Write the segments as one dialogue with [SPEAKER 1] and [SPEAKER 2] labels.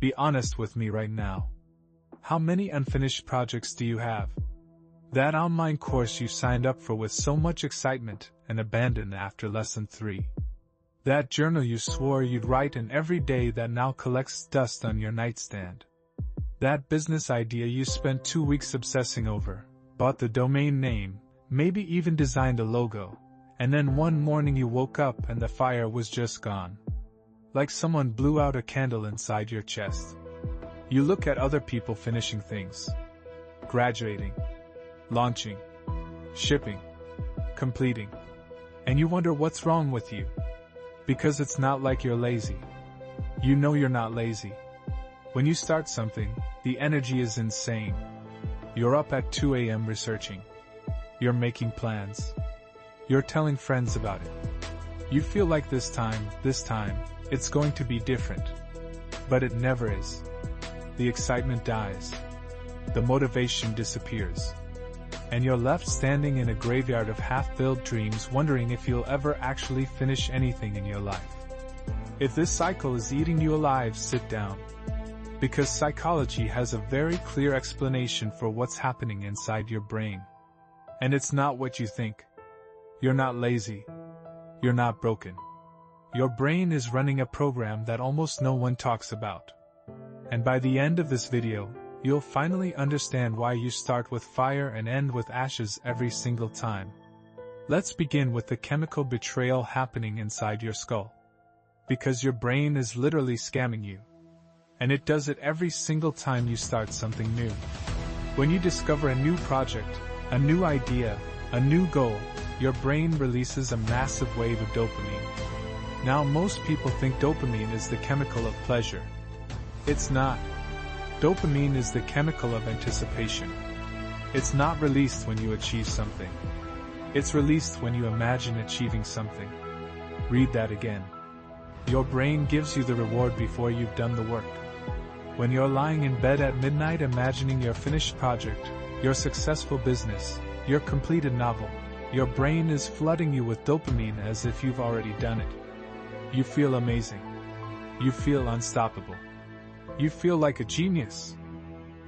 [SPEAKER 1] Be honest with me right now. How many unfinished projects do you have? That online course you signed up for with so much excitement and abandoned after lesson 3. That journal you swore you'd write in every day that now collects dust on your nightstand. That business idea you spent 2 weeks obsessing over, bought the domain name, maybe even designed a logo, and then one morning you woke up and the fire was just gone. Like someone blew out a candle inside your chest. You look at other people finishing things. Graduating. Launching. Shipping. Completing. And you wonder what's wrong with you. Because it's not like you're lazy. You know you're not lazy. When you start something, the energy is insane. You're up at 2 a.m. researching. You're making plans. You're telling friends about it. You feel like this time, it's going to be different. But it never is. The excitement dies. The motivation disappears. And you're left standing in a graveyard of half-filled dreams wondering if you'll ever actually finish anything in your life. If this cycle is eating you alive, sit down. Because psychology has a very clear explanation for what's happening inside your brain. And it's not what you think. You're not lazy. You're not broken. Your brain is running a program that almost no one talks about. And by the end of this video, you'll finally understand why you start with fire and end with ashes every single time. Let's begin with the chemical betrayal happening inside your skull. Because your brain is literally scamming you. And it does it every single time you start something new. When you discover a new project, a new idea, a new goal, your brain releases a massive wave of dopamine. Now most people think dopamine is the chemical of pleasure. It's not. Dopamine is the chemical of anticipation. It's not released when you achieve something. It's released when you imagine achieving something. Read that again. Your brain gives you the reward before you've done the work. When you're lying in bed at midnight imagining your finished project, your successful business, your completed novel, your brain is flooding you with dopamine as if you've already done it. You feel amazing. You feel unstoppable. You feel like a genius.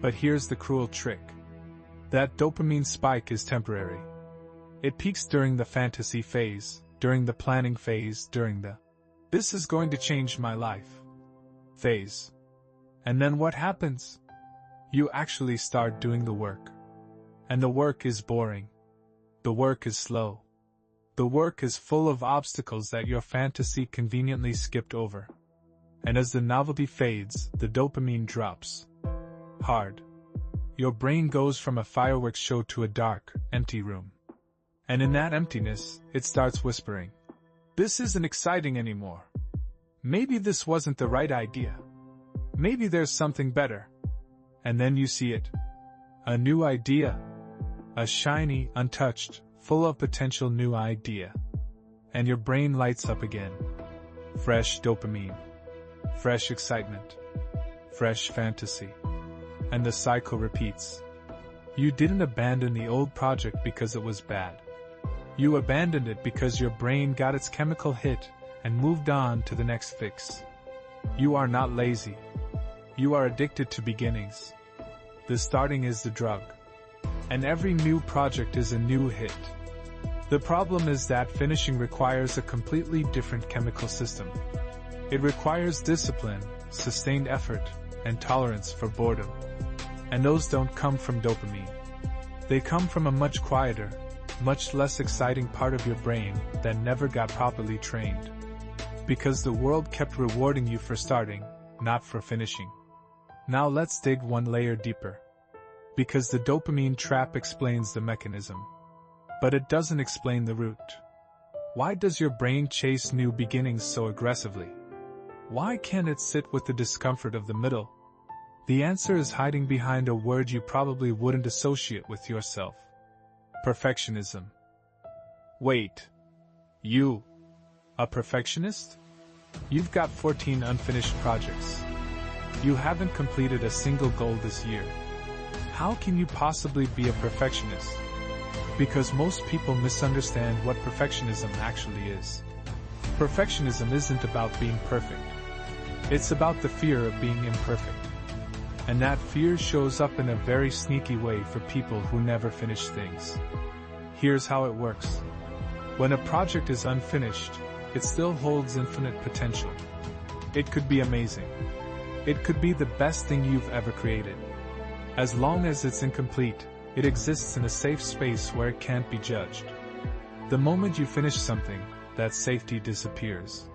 [SPEAKER 1] But here's the cruel trick. That dopamine spike is temporary. It peaks during the fantasy phase, during the planning phase, during the "this is going to change my life" phase. And then what happens? You actually start doing the work. And the work is boring. The work is slow. The work is full of obstacles that your fantasy conveniently skipped over. And as the novelty fades, the dopamine drops. Hard. Your brain goes from a fireworks show to a dark, empty room. And in that emptiness, it starts whispering, "This isn't exciting anymore. Maybe this wasn't the right idea. Maybe there's something better." And then you see it. A new idea. A shiny, untouched, full of potential new idea. And your brain lights up again. Fresh dopamine. Fresh excitement. Fresh fantasy. And the cycle repeats. You didn't abandon the old project because it was bad. You abandoned it because your brain got its chemical hit and moved on to the next fix. You are not lazy. You are addicted to beginnings. The starting is the drug. And every new project is a new hit. The problem is that finishing requires a completely different chemical system. It requires discipline, sustained effort, and tolerance for boredom. And those don't come from dopamine. They come from a much quieter, much less exciting part of your brain that never got properly trained. Because the world kept rewarding you for starting, not for finishing. Now let's dig one layer deeper. Because the dopamine trap explains the mechanism. But it doesn't explain the root. Why does your brain chase new beginnings so aggressively? Why can't it sit with the discomfort of the middle? The answer is hiding behind a word you probably wouldn't associate with yourself. Perfectionism. Wait. You? A perfectionist? You've got 14 unfinished projects. You haven't completed a single goal this year. How can you possibly be a perfectionist? Because most people misunderstand what perfectionism actually is. Perfectionism isn't about being perfect. It's about the fear of being imperfect. And that fear shows up in a very sneaky way for people who never finish things. Here's how it works. When a project is unfinished, it still holds infinite potential. It could be amazing. It could be the best thing you've ever created. As long as it's incomplete, it exists in a safe space where it can't be judged. The moment you finish something, that safety disappears.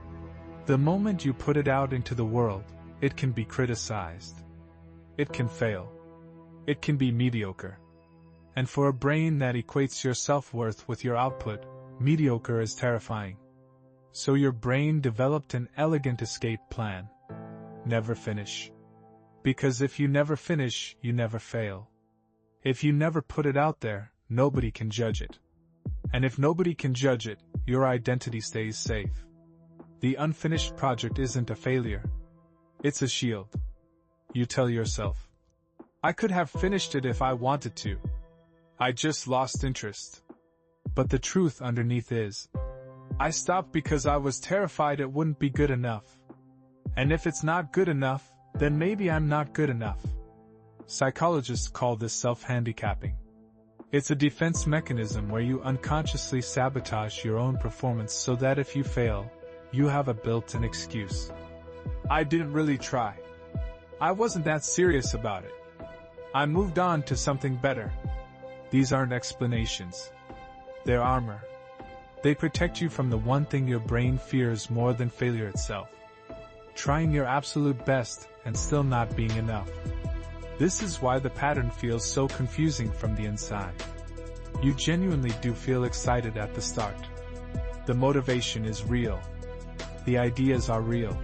[SPEAKER 1] The moment you put it out into the world, it can be criticized. It can fail. It can be mediocre. And for a brain that equates your self-worth with your output, mediocre is terrifying. So your brain developed an elegant escape plan. Never finish. Because if you never finish, you never fail. If you never put it out there, nobody can judge it. And if nobody can judge it, your identity stays safe. The unfinished project isn't a failure. It's a shield. You tell yourself, I could have finished it if I wanted to. I just lost interest. But the truth underneath is, I stopped because I was terrified it wouldn't be good enough. And if it's not good enough, then maybe I'm not good enough. Psychologists call this self-handicapping. It's a defense mechanism where you unconsciously sabotage your own performance so that if you fail, you have a built-in excuse. I didn't really try. I wasn't that serious about it. I moved on to something better. These aren't explanations. They're armor. They protect you from the one thing your brain fears more than failure itself. Trying your absolute best and still not being enough. This is why the pattern feels so confusing from the inside. You genuinely do feel excited at the start. The motivation is real. The ideas are real.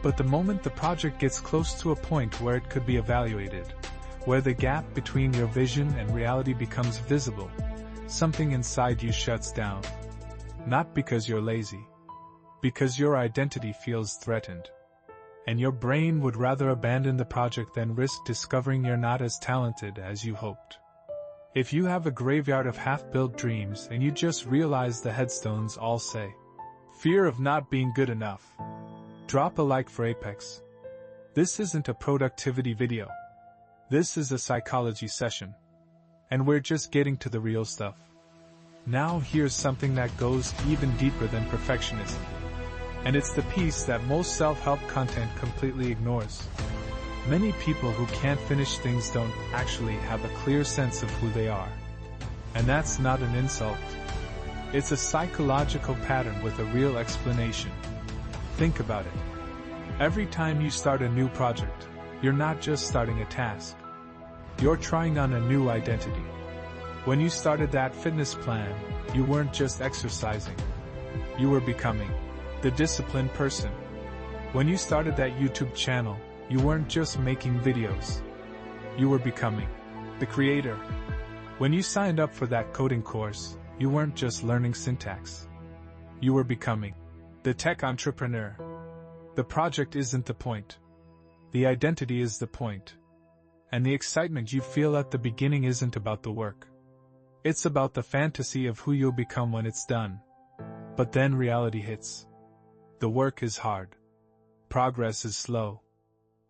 [SPEAKER 1] But the moment the project gets close to a point where it could be evaluated, where the gap between your vision and reality becomes visible, something inside you shuts down. Not because you're lazy. Because your identity feels threatened. And your brain would rather abandon the project than risk discovering you're not as talented as you hoped. If you have a graveyard of half-built dreams and you just realize the headstones all say, fear of not being good enough, drop a like for Apex. This isn't a productivity video. This is a psychology session. And we're just getting to the real stuff. Now here's something that goes even deeper than perfectionism. And it's the piece that most self-help content completely ignores. Many people who can't finish things don't actually have a clear sense of who they are. And that's not an insult. It's a psychological pattern with a real explanation. Think about it. Every time you start a new project, you're not just starting a task. You're trying on a new identity. When you started that fitness plan, you weren't just exercising. You were becoming the disciplined person. When you started that YouTube channel, you weren't just making videos. You were becoming the creator. When you signed up for that coding course, you weren't just learning syntax. You were becoming the tech entrepreneur. The project isn't the point. The identity is the point. And the excitement you feel at the beginning isn't about the work. It's about the fantasy of who you'll become when it's done. But then reality hits. The work is hard. Progress is slow.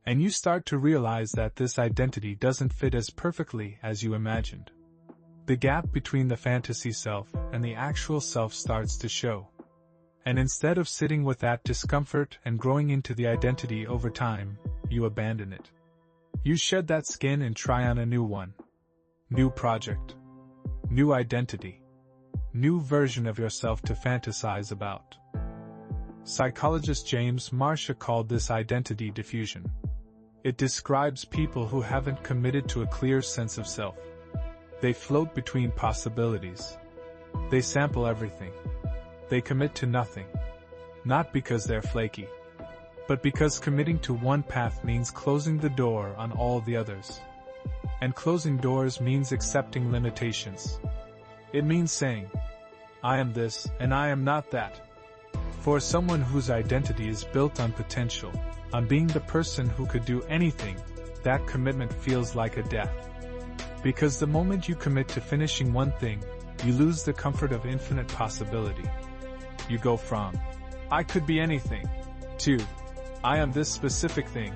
[SPEAKER 1] And you start to realize that this identity doesn't fit as perfectly as you imagined. The gap between the fantasy self and the actual self starts to show. And instead of sitting with that discomfort and growing into the identity over time, you abandon it. You shed that skin and try on a new one. New project. New identity. New version of yourself to fantasize about. Psychologist James Marcia called this identity diffusion. It describes people who haven't committed to a clear sense of self. They float between possibilities. They sample everything. They commit to nothing. Not because they're flaky, but because committing to one path means closing the door on all the others. And closing doors means accepting limitations. It means saying, I am this and I am not that. For someone whose identity is built on potential, on being the person who could do anything, that commitment feels like a death. Because the moment you commit to finishing one thing, you lose the comfort of infinite possibility. You go from, I could be anything, to, I am this specific thing.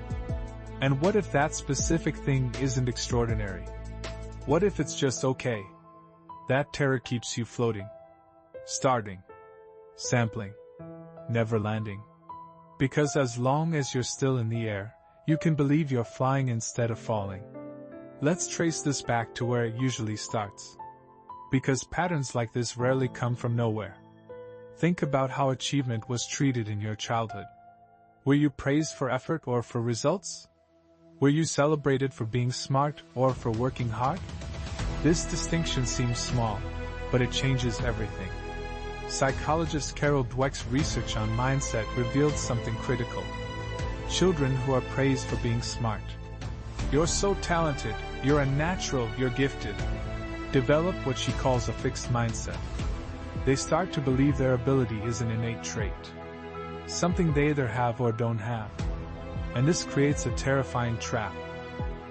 [SPEAKER 1] And what if that specific thing isn't extraordinary? What if it's just okay? That terror keeps you floating, starting, sampling, never landing. Because as long as you're still in the air, you can believe you're flying instead of falling. Let's trace this back to where it usually starts. Because patterns like this rarely come from nowhere. Think about how achievement was treated in your childhood. Were you praised for effort or for results? Were you celebrated for being smart or for working hard? This distinction seems small, but it changes everything. Psychologist Carol Dweck's research on mindset revealed something critical. Children who are praised for being smart. You're so talented, you're a natural, you're gifted. Develop what she calls a fixed mindset. They start to believe their ability is an innate trait. Something they either have or don't have. And this creates a terrifying trap.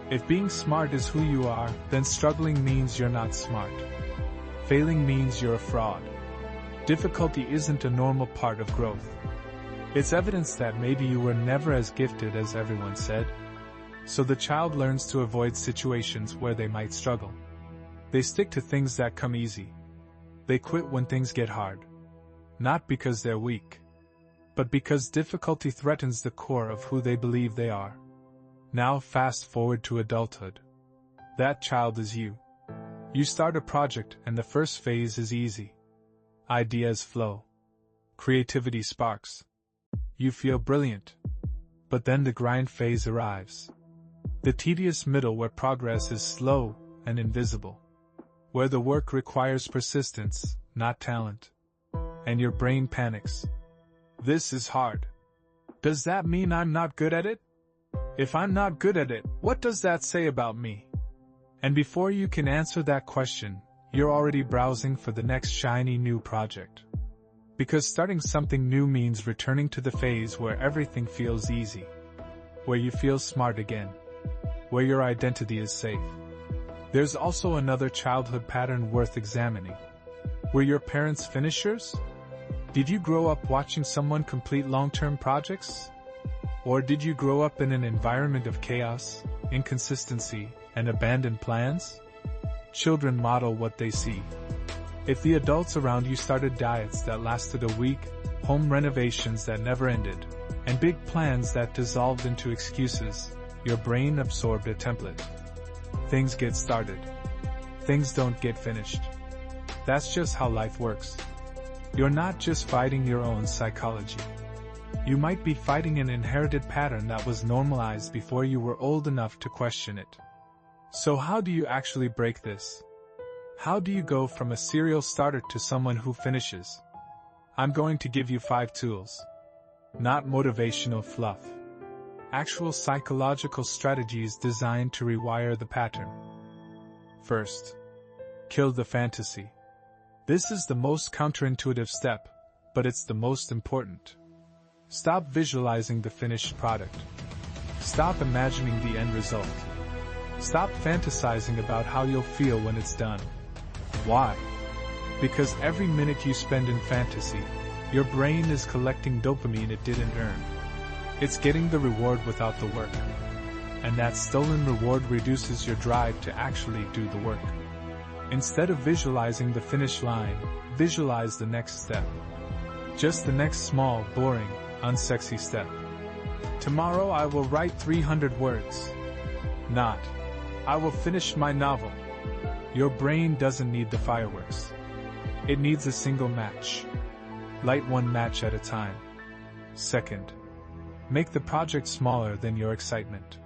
[SPEAKER 1] If being smart is who you are, then struggling means you're not smart. Failing means you're a fraud. Difficulty isn't a normal part of growth. It's evidence that maybe you were never as gifted as everyone said. So the child learns to avoid situations where they might struggle. They stick to things that come easy. They quit when things get hard. Not because they're weak, but because difficulty threatens the core of who they believe they are. Now fast forward to adulthood. That child is you. You start a project and the first phase is easy. Ideas flow. Creativity sparks. You feel brilliant. But then the grind phase arrives. The tedious middle where progress is slow and invisible. Where the work requires persistence, not talent. And your brain panics. This is hard. Does that mean I'm not good at it? If I'm not good at it, what does that say about me? And before you can answer that question, you're already browsing for the next shiny new project. Because starting something new means returning to the phase where everything feels easy. Where you feel smart again. Where your identity is safe. There's also another childhood pattern worth examining. Were your parents finishers? Did you grow up watching someone complete long-term projects? Or did you grow up in an environment of chaos, inconsistency, and abandoned plans? Children model what they see. If the adults around you started diets that lasted a week, home renovations that never ended, and big plans that dissolved into excuses, your brain absorbed a template. Things get started. Things don't get finished. That's just how life works. You're not just fighting your own psychology. You might be fighting an inherited pattern that was normalized before you were old enough to question it. So how do you actually break this? How do you go from a serial starter to someone who finishes? I'm going to give you 5 tools. Not motivational fluff. Actual psychological strategies designed to rewire the pattern. First, kill the fantasy. This is the most counterintuitive step, but it's the most important. Stop visualizing the finished product. Stop imagining the end result. Stop fantasizing about how you'll feel when it's done. Why? Because every minute you spend in fantasy, your brain is collecting dopamine it didn't earn. It's getting the reward without the work. And that stolen reward reduces your drive to actually do the work. Instead of visualizing the finish line, visualize the next step. Just the next small, boring, unsexy step. Tomorrow I will write 300 words. Not, I will finish my novel. Your brain doesn't need the fireworks. It needs a single match. Light one match at a time. Second, make the project smaller than your excitement.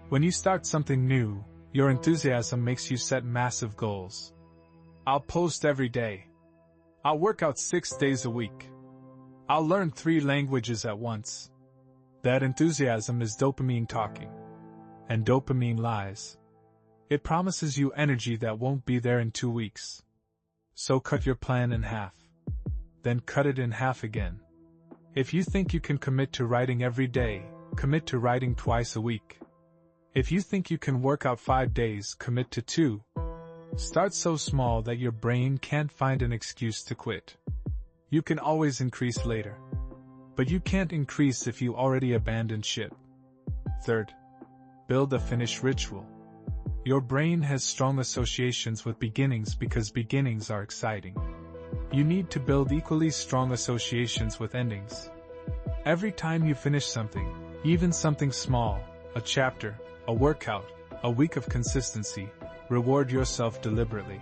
[SPEAKER 1] When you start something new, your enthusiasm makes you set massive goals. I'll post every day. I'll work out 6 days a week. I'll learn 3 languages at once. That enthusiasm is dopamine talking. And dopamine lies. It promises you energy that won't be there in 2 weeks. So cut your plan in half. Then cut it in half again. If you think you can commit to writing every day, commit to writing twice a week. If you think you can work out 5 days, commit to 2. Start so small that your brain can't find an excuse to quit. You can always increase later. But you can't increase if you already abandoned ship. Third, build a finish ritual. Your brain has strong associations with beginnings because beginnings are exciting. You need to build equally strong associations with endings. Every time you finish something, even something small, a chapter, a workout, a week of consistency, reward yourself deliberately.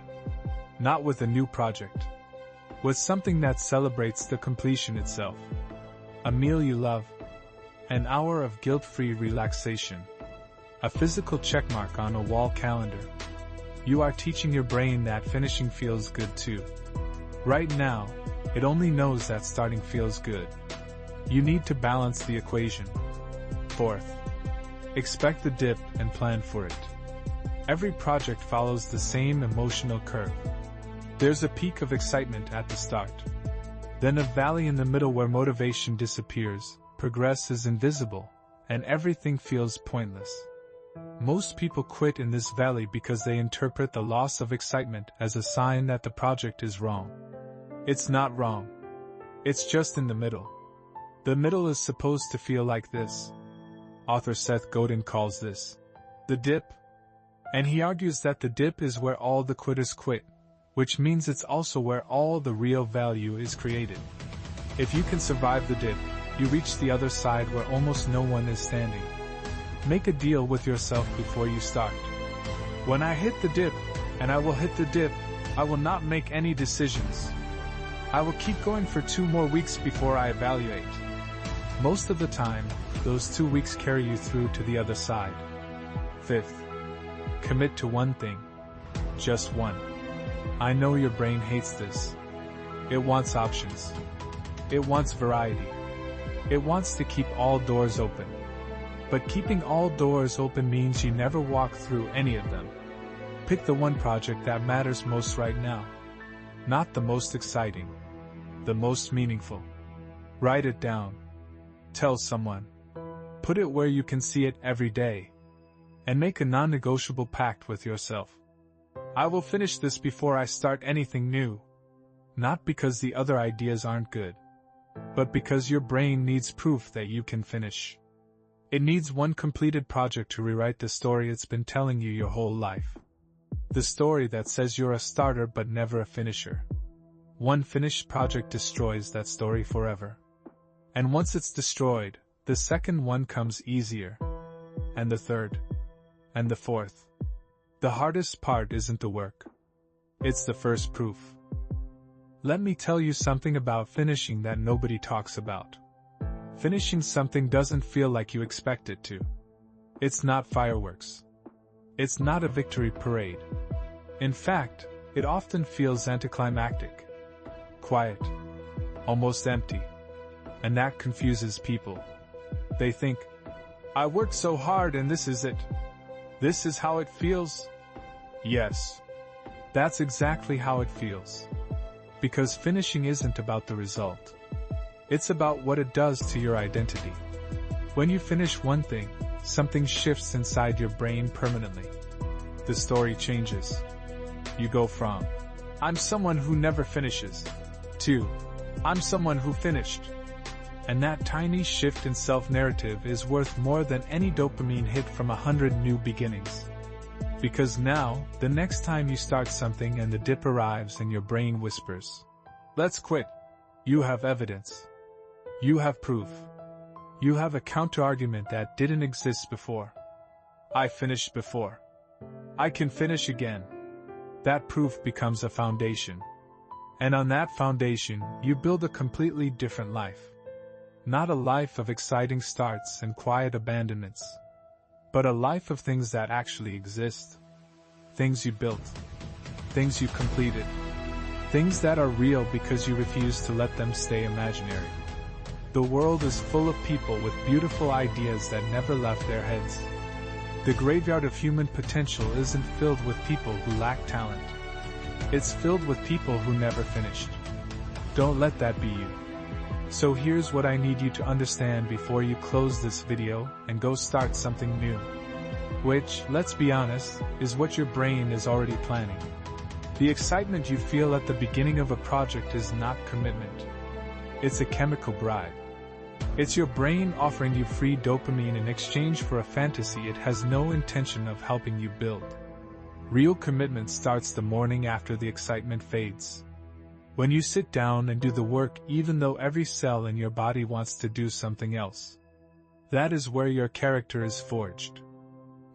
[SPEAKER 1] Not with a new project. With something that celebrates the completion itself. A meal you love. An hour of guilt-free relaxation. A physical checkmark on a wall calendar. You are teaching your brain that finishing feels good too. Right now, it only knows that starting feels good. You need to balance the equation. Fourth, expect the dip and plan for it. Every project follows the same emotional curve. There's a peak of excitement at the start. Then a valley in the middle where motivation disappears, progress is invisible, and everything feels pointless. Most people quit in this valley because they interpret the loss of excitement as a sign that the project is wrong. It's not wrong. It's just in the middle. The middle is supposed to feel like this. Author Seth Godin calls this the dip. And he argues that the dip is where all the quitters quit, which means it's also where all the real value is created. If you can survive the dip, you reach the other side where almost no one is standing. Make a deal with yourself before you start. When I hit the dip, and I will hit the dip, I will not make any decisions. I will keep going for 2 more weeks before I evaluate. Most of the time, those 2 weeks carry you through to the other side. Fifth, commit to one thing. Just one. I know your brain hates this. It wants options. It wants variety. It wants to keep all doors open. But keeping all doors open means you never walk through any of them. Pick the one project that matters most right now. Not the most exciting. The most meaningful. Write it down. Tell someone. Put it where you can see it every day. And make a non-negotiable pact with yourself. I will finish this before I start anything new. Not because the other ideas aren't good, but because your brain needs proof that you can finish. It needs one completed project to rewrite the story it's been telling you your whole life. The story that says you're a starter but never a finisher. One finished project destroys that story forever. And once it's destroyed, the second one comes easier. And the third. And the fourth. The hardest part isn't the work. It's the first proof. Let me tell you something about finishing that nobody talks about. Finishing something doesn't feel like you expect it to. It's not fireworks. It's not a victory parade. In fact, it often feels anticlimactic. Quiet. Almost empty. And that confuses people. They think, I worked so hard and this is it. This is how it feels? Yes. That's exactly how it feels. Because finishing isn't about the result. It's about what it does to your identity. When you finish one thing, something shifts inside your brain permanently. The story changes. You go from, I'm someone who never finishes, to, I'm someone who finished. And that tiny shift in self-narrative is worth more than any dopamine hit from 100 new beginnings. Because now, the next time you start something and the dip arrives and your brain whispers, let's quit, you have evidence. You have proof. You have a counter-argument that didn't exist before. I finished before. I can finish again. That proof becomes a foundation. And on that foundation, you build a completely different life. Not a life of exciting starts and quiet abandonments, but a life of things that actually exist. Things you built. Things you completed. Things that are real because you refuse to let them stay imaginary. The world is full of people with beautiful ideas that never left their heads. The graveyard of human potential isn't filled with people who lack talent. It's filled with people who never finished. Don't let that be you. So here's what I need you to understand before you close this video and go start something new. Which, let's be honest, is what your brain is already planning. The excitement you feel at the beginning of a project is not commitment. It's a chemical bribe. It's your brain offering you free dopamine in exchange for a fantasy it has no intention of helping you build. Real commitment starts the morning after the excitement fades. When you sit down and do the work even though every cell in your body wants to do something else. That is where your character is forged.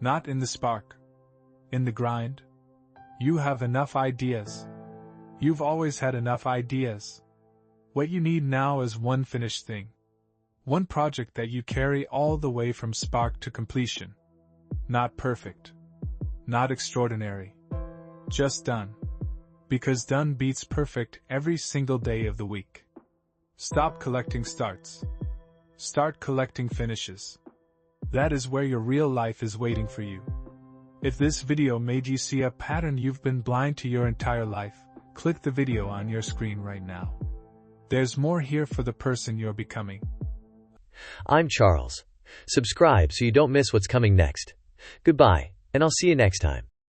[SPEAKER 1] Not in the spark. In the grind. You have enough ideas. You've always had enough ideas. What you need now is one finished thing. One project that you carry all the way from spark to completion. Not perfect. Not extraordinary. Just done. Because done beats perfect every single day of the week. Stop collecting starts. Start collecting finishes. That is where your real life is waiting for you. If this video made you see a pattern you've been blind to your entire life, click the video on your screen right now. There's more here for the person you're becoming.
[SPEAKER 2] I'm Charles. Subscribe so you don't miss what's coming next. Goodbye, and I'll see you next time.